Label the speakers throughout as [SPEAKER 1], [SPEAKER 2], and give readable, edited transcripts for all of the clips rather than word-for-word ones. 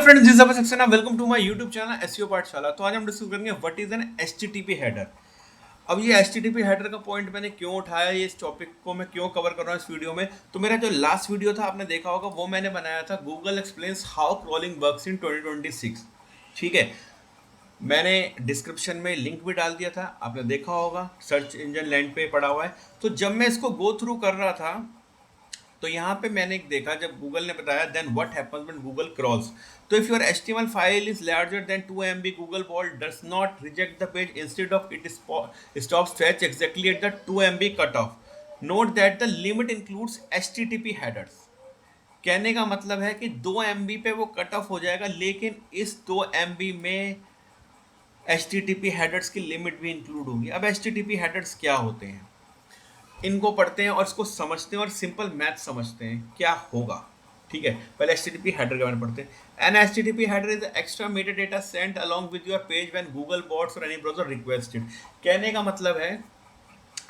[SPEAKER 1] Friends, this is Saxena. Welcome to my YouTube channel SEO पाठशाला। तो आज हम डिस्कस करेंगे what is an HTTP header. अब ये एचटीटीपी हेडर का पॉइंट मैंने क्यों उठाया, ये इस टॉपिक को मैं क्यों कवर कर रहा हूँ इस वीडियो में। तो मेरा जो लास्ट वीडियो था आपने देखा होगा, वो मैंने बनाया था Google explains how crawling works in 2026। ठीक है, मैंने डिस्क्रिप्शन में लिंक भी डाल दिया था, आपने देखा होगा, सर्च इंजन लैंड पे पड़ा हुआ है। तो जब मैं इसको गो थ्रू कर रहा था तो यहाँ पे मैंने एक देखा, जब गूगल ने बताया then what happens when Google crawls. तो if your HTML file is larger than 2 MB, Google bot does not reject the page, instead of it stops fetch exactly at the 2 MB cut off. Note that the limit includes HTTP headers. कहने का मतलब है कि 2 MB पे वो cut off हो जाएगा, लेकिन इस 2 MB में एचटीटीपी हेडर्स की लिमिट भी इंक्लूड होगी। अब एचटीटीपी हेडर्स क्या होते हैं, इनको पढ़ते हैं और इसको समझते हैं और सिंपल मैथ समझते हैं क्या होगा। ठीक है, पहले एचटीटीपी हेडर के बारे में पढ़ते हैं। An HTTP header is extra metadata sent along with your page when Google bots और एनी ब्राउज़र रिक्वेस्ट इट। कहने का मतलब है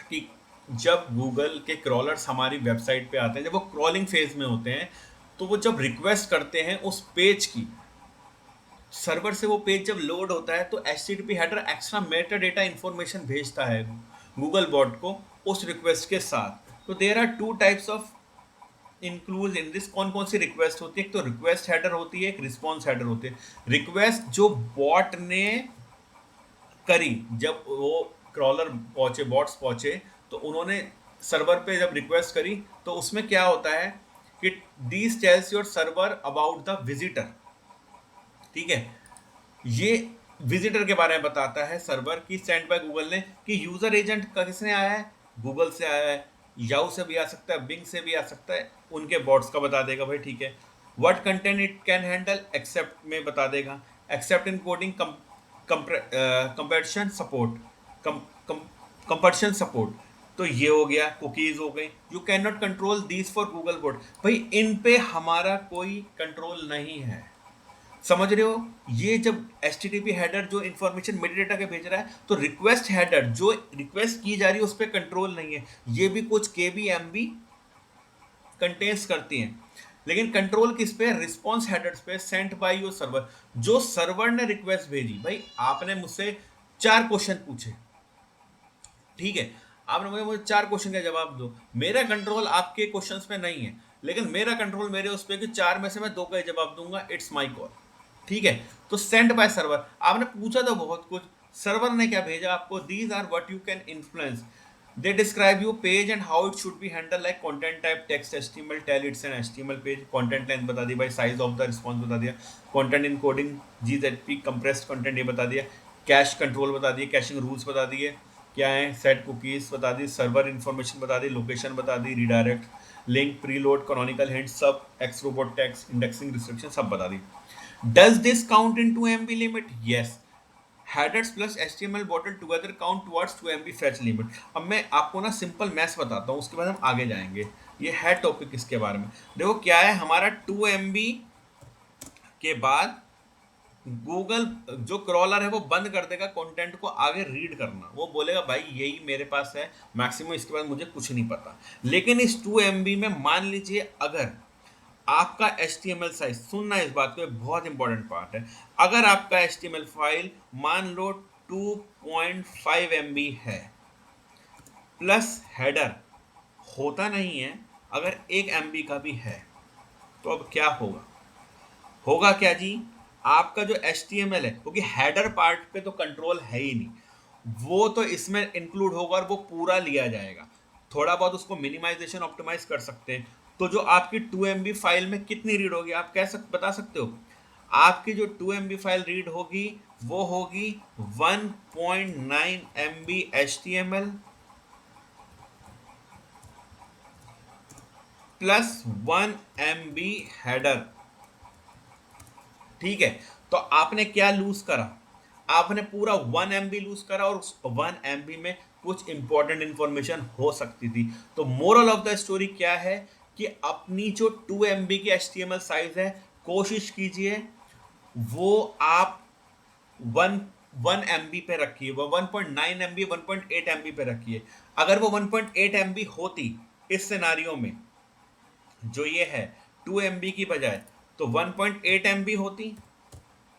[SPEAKER 1] कि जब गूगल के क्रॉलर्स हमारी वेबसाइट पे आते हैं, जब वो क्रॉलिंग फेज में होते हैं, तो वो जब रिक्वेस्ट करते हैं उस पेज की, सर्वर से वो पेज जब लोड होता है, तो HTTP header extra metadata information भेजता है गूगल बॉट को उस रिक्वेस्ट के साथ। तो there are two types of include in this. कौन कौन सी रिक्वेस्ट होती है? एक तो रिक्वेस्ट हेडर होती है, एक रिस्पॉन्स हेडर होती है। रिक्वेस्ट जो बॉट ने करी, जब वो क्रॉलर पहुंचे, बॉट्स पहुंचे, तो उन्होंने सर्वर पे जब रिक्वेस्ट करी, तो उसमें क्या होता है कि this tells your server about the visitor. ठीक है, ये विजिटर के बारे में बताता है सर्वर की, सेंड बाय गूगल ने, कि यूजर एजेंट का किसने आया है, गूगल से आया है, याहू से भी आ सकता है, बिंग से भी आ सकता है, उनके बॉट्स का बता देगा भाई। ठीक है, what content it can handle, accept में बता देगा, accept in coding comparison support, comparison support. तो ये हो गया, कुकीज हो गई। You can not control these for Google bot, भाई इन पे हमारा कोई कंट्रोल नहीं है। समझ रहे हो? ये जब एचटीटीपी हेडर जो इंफॉर्मेशन मेटाडेटा के भेज रहा है, तो रिक्वेस्ट हेडर जो रिक्वेस्ट की जा रही है उस पर कंट्रोल नहीं है। ये भी कुछ केबी एमबी कंटेन्स करती हैं, लेकिन कंट्रोल किस पे? रिस्पॉन्स हेडर्स पे, सेंट बाय योर सर्वर। जो सर्वर ने रिक्वेस्ट भेजी, भाई आपने मुझसे 4 क्वेश्चन पूछे, ठीक है, आपने मुझे 4 क्वेश्चन का जवाब दो। मेरा कंट्रोल आपके क्वेश्चंस पे नहीं है, लेकिन मेरा कंट्रोल मेरे उस पे कि 4 में से मैं 2 का ही जवाब दूंगा। It's my call. ठीक है, तो सेंड बाय सर्वर, आपने पूछा तो बहुत कुछ, सर्वर ने क्या भेजा आपको? These are what you can influence. They describe you page and how it should be handle, like content type, text, HTML, tell it's an HTML page, content length बता दी भाई, साइज ऑफ द रिस्पॉन्स बता दिया, content encoding, GZP, compressed content ये बता दिया, cash control बता दिए, कैशिंग रूल्स बता दिए क्या है, सेट कुकीज बता दी, सर्वर इन्फॉर्मेशन बता दी, लोकेशन बता दी, redirect, link, preload, canonical hint, सब, X robot tags, indexing restriction सब बता दी। Does this count in 2 MB limit? Yes. Headers plus HTML bottle together count towards 2 MB fetch limit. अब मैं आपको ना सिंपल मैथ्स बताता हूँ, उसके बाद हम आगे जाएंगे। ये है टॉपिक इसके बारे में। देखो क्या है, हमारा 2 MB के बाद गूगल जो क्रॉलर है वो बंद कर देगा कंटेंट को आगे रीड करना। वो बोलेगा भाई यही मेरे पास है मैक्सिमम, इसके बाद मुझे कुछ नहीं पता। लेकिन इस 2 MB में मान लीजिए अगर आपका HTML साइज, सुनना इस बात को, बहुत इंपॉर्टेंट पार्ट है, अगर आपका HTML फाइल मान लो 2.5 MB है, प्लस हेडर होता नहीं है, अगर 1 MB का भी है, तो अब क्या होगा? होगा क्या जी? आपका जो HTML है, क्योंकि हेडर पार्ट पे तो कंट्रोल है ही नहीं, वो तो इसमें इंक्लूड होगा और वो पूरा लिया जाएगा। थोड़ा बहुत उसको मिनिमाइजेशन ऑप्टिमाइज कर सकते हैं। तो जो आपकी 2 MB फाइल में कितनी रीड होगी, आप बता सकते हो? आपकी जो 2 MB फाइल रीड होगी वो होगी 1.9 MB HTML plus 1 MB header. ठीक है, तो आपने क्या लूज करा? आपने पूरा 1 MB लूज करा, और उस 1 MB में कुछ इंपॉर्टेंट इंफॉर्मेशन हो सकती थी। तो मोरल ऑफ द स्टोरी क्या है कि अपनी जो 2 MB की HTML साइज है, कोशिश कीजिए वो आप 1 MB पे रखिए, वो 1.9 MB 1.8 MB पे रखिए। अगर वो 1.8 MB होती इस सिनारियो में, जो ये है 2 MB की बजाय, तो 1.8 MB होती,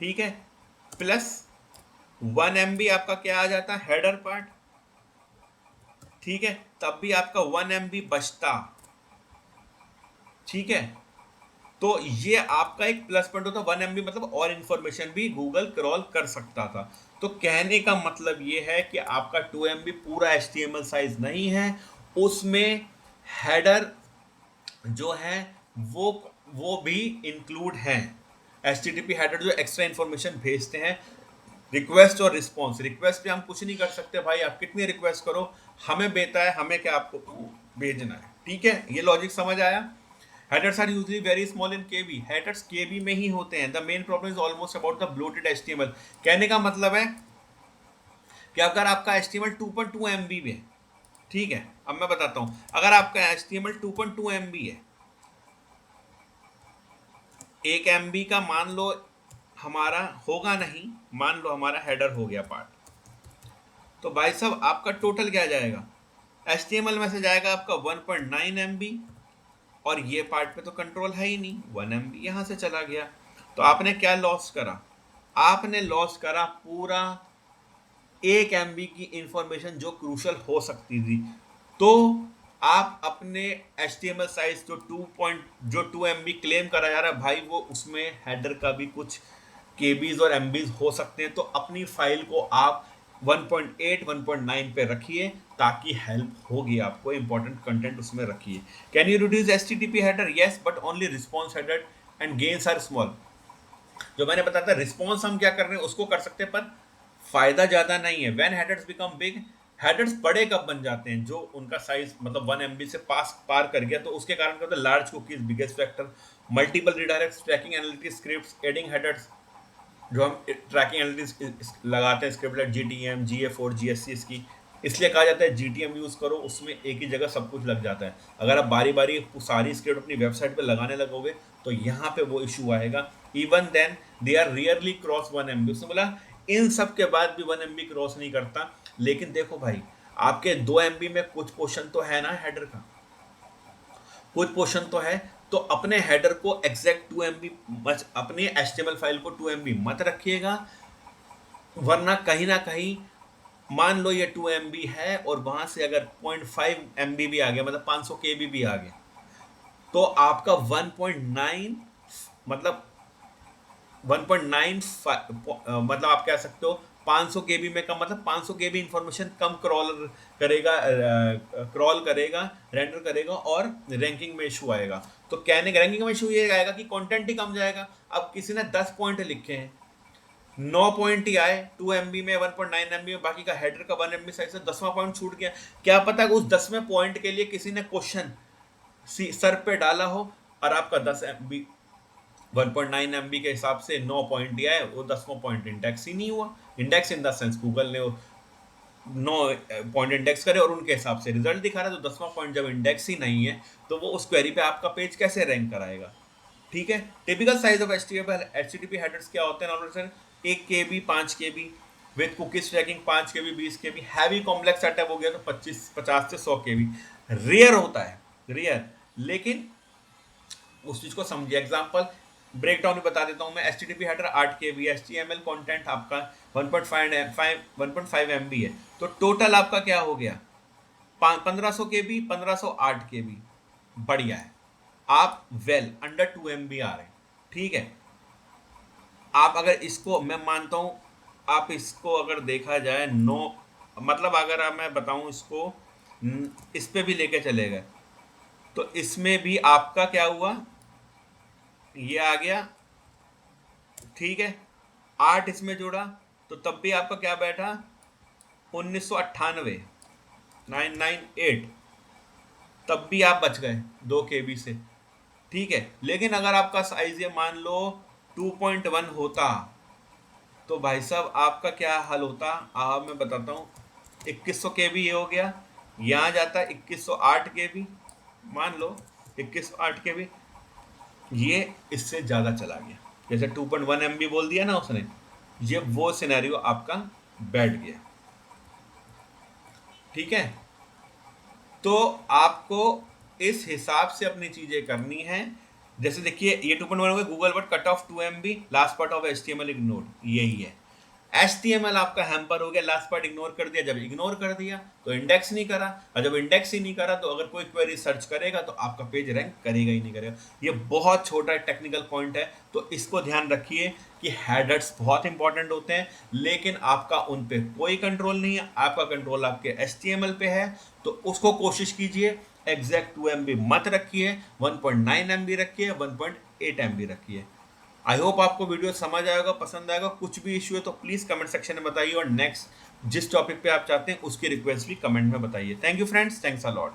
[SPEAKER 1] ठीक है, प्लस 1 MB आपका क्या आ जाता, हेडर पार्ट, ठीक है, तब भी आपका 1 MB बचता, ठीक है। तो ये आपका एक प्लस पॉइंट होता, 1 MB मतलब और इंफॉर्मेशन भी गूगल क्रॉल कर सकता था। तो कहने का मतलब ये है कि आपका 2 MB पूरा HTML साइज नहीं है, उसमें हेडर जो है वो वो भी इंक्लूड हैं। HTTP हेडर जो एक्स्ट्रा इंफॉर्मेशन भेजते हैं, रिक्वेस्ट और रिस्पॉन्स। रिक्वेस्ट पे हम कुछ नहीं कर सकते भाई, आप कितनी रिक्वेस्ट करो, हमें बेता है, हमें क्या आपको भेजना है, ठीक है। ये लॉजिक समझ आया। Headers are usually very small in KB, headers KB में ही होते हैं। The main problem is almost about the bloated HTML। कहने का मतलब है कि अगर आपका HTML 2.2 MB में, ठीक है, अब मैं बताता हूं, अगर आपका HTML 2.2 MB है, 1 MB का मान लो हमारा होगा नहीं, मान लो हमारा हेडर हो गया पार्ट, तो भाई साहब आपका टोटल क्या जाएगा, HTML में से जाएगा आपका 1.9 MB, और ये पार्ट पे तो कंट्रोल है ही नहीं, 1 MB यहां से चला गया। तो आपने क्या लॉस करा, आपने लॉस करा पूरा 1 MB की इंफॉर्मेशन जो क्रूशल हो सकती थी। तो आप अपने HTML साइज जो 2 MB क्लेम करा जा रहा है भाई, वो उसमें हेडर का भी कुछ केबीज और एमबीज हो सकते हैं। तो अपनी फाइल को आप 1.8 1.9 पे रखिए, ताकि हेल्प होगी आपको, इंपॉर्टेंट कंटेंट उसमें रखिए। Can you reduce HTTP header? Yes, but only response header and gains are small. जो मैंने बताया था, रिस्पॉन्स हम क्या कर रहे हैं उसको कर सकते हैं, पर फायदा ज्यादा नहीं है। When headers become big, headers बड़े कब बन जाते हैं, जो उनका साइज मतलब 1 MB से पार कर गया, तो उसके कारण क्या होता है, large cookies biggest factor, multiple redirects, tracking analytics scripts, adding headers, जो हम ट्रैकिंग एनालिटिक्स लगाते हैं script like GTM GA4 GSC, इसकी इसलिए कहा जाता है GTM यूज करो, उसमें एक ही जगह सब कुछ लग जाता है। अगर आप बारी बारी सारी स्क्रिप्ट अपनी वेबसाइट पे लगाने लगोगे, तो यहाँ पे वो इशू आएगा। Even then they are rarely cross 1 MB। उसने बोला इन सब के बाद भी 1 MB क्रॉस नहीं करता। लेकिन देखो भाई, आपके 2 MB में कुछ पोर्शन तो है ना हेडर का, कुछ पोर्शन तो है। तो अपने हेडर को एग्जैक्ट 2 MB अपनी HTML फाइल को 2 MB मत रखिएगा, वरना कहीं ना कहीं मान लो ये 2 MB है और वहां से अगर 0.5 MB भी आ गया, मतलब 500 KB भी आ गया, तो आपका 1.9 मतलब 1.9 मतलब आप कह सकते हो 500 KB में कम, मतलब 500 KB इंफॉर्मेशन कम क्रॉल करेगा, रेंडर करेगा, और रैंकिंग में इशू आएगा। तो कहने का रैंकिंग में इशू ये आएगा कि कंटेंट ही कम जाएगा। अब किसी ने 10 पॉइंट लिखे हैं, 9 पॉइंट ही आए 2 MB में, 1.9 MB में, बाकी का हेडर का 1 MB साइज से 10वां पॉइंट छूट गया। क्या पता उस 10वें पॉइंट के लिए किसी ने क्वेश्चन सर पे डाला हो, और आपका 10 MB 1.9 MB के हिसाब से 9 पॉइंट ही आए, वो 10वां पॉइंट इंडेक्स ही नहीं हुआ। Index in the sense Google ने 9 पॉइंट इंडेक्स करे और उनके हिसाब से रिजल्ट दिखा रहा है, तो 10वां पॉइंट जब इंडेक्स ही नहीं है, तो वो उस क्वेरी पे आपका पेज कैसे रैंक कराएगा। ठीक है। Typical size of HTTP headers क्या होते हैं normal, 1 KB 5 KB with cookies tracking, 5 KB 20 KB। Heavy complex setup हो गया तो 50 से 100 KB। रेयर होता है, रेयर, लेकिन उस चीज को समझिए। एग्जांपल ब्रेक डाउन बता देता हूं मैं। HTTP header 8 KB, HTML content आपका 1.5 MB है, तो टोटल आपका क्या हो गया, 1500 KB, 1508 KB। बढ़िया है, आप वेल अंडर 2 MB आ रहे हैं, ठीक है। आप अगर इसको, मैं मानता हूं, आप इसको अगर देखा जाए, नो मतलब अगर मैं बताऊं इसको, इस पे भी लेके चले गए, तो इसमें भी आपका क्या हुआ, ये आ गया, ठीक है। 8 इसमें जुड़ा, तो तब भी आपका क्या बैठा, 1998, 998, तब भी आप बच गए 2 KB से, ठीक है। लेकिन अगर आपका साइज ये मान लो 2.1 होता, तो भाई साहब आपका क्या हाल होता, मैं बताता हूँ। 2100 KB ये हो गया, यहाँ जाता है 2108 KB, मान लो 2108 KB, ये इससे ज़्यादा चला गया। जैसे 2.1 MB बोल दिया ना उसने, ये वो सिनेरियो आपका बैठ गया, ठीक है। तो आपको इस हिसाब से अपनी चीज़ें करनी है। जैसे देखिए ये 2.1 हो गया, Google word cut off 2 MB, last part of HTML ignore, यही है। HTML आपका हैम्पर हो गया, लास्ट पार्ट इग्नोर कर दिया, जब इग्नोर कर दिया तो इंडेक्स नहीं करा, और जब इंडेक्स ही नहीं करा तो अगर कोई क्वेरी सर्च करेगा तो आपका पेज रैंक करेगा ही नहीं करेगा। ये बहुत छोटा टेक्निकल पॉइंट है, तो इसको ध्यान रखिए कि हेडर्स बहुत इंपॉर्टेंट होते हैं, लेकिन आपका उन पे कोई कंट्रोल नहीं है, आपका कंट्रोल आपके HTML पे है। तो उसको कोशिश कीजिए एग्जैक्ट 2 MB मत रखिए, 1.9 MB रखिए, 1.8 MB रखिए। आई होप आपको वीडियो समझ आएगा, पसंद आएगा। कुछ भी इश्यू है तो प्लीज कमेंट सेक्शन में बताइए, और नेक्स्ट जिस टॉपिक पे आप चाहते हैं उसकी रिक्वेस्ट भी कमेंट में बताइए। Thank you friends, thanks a lot.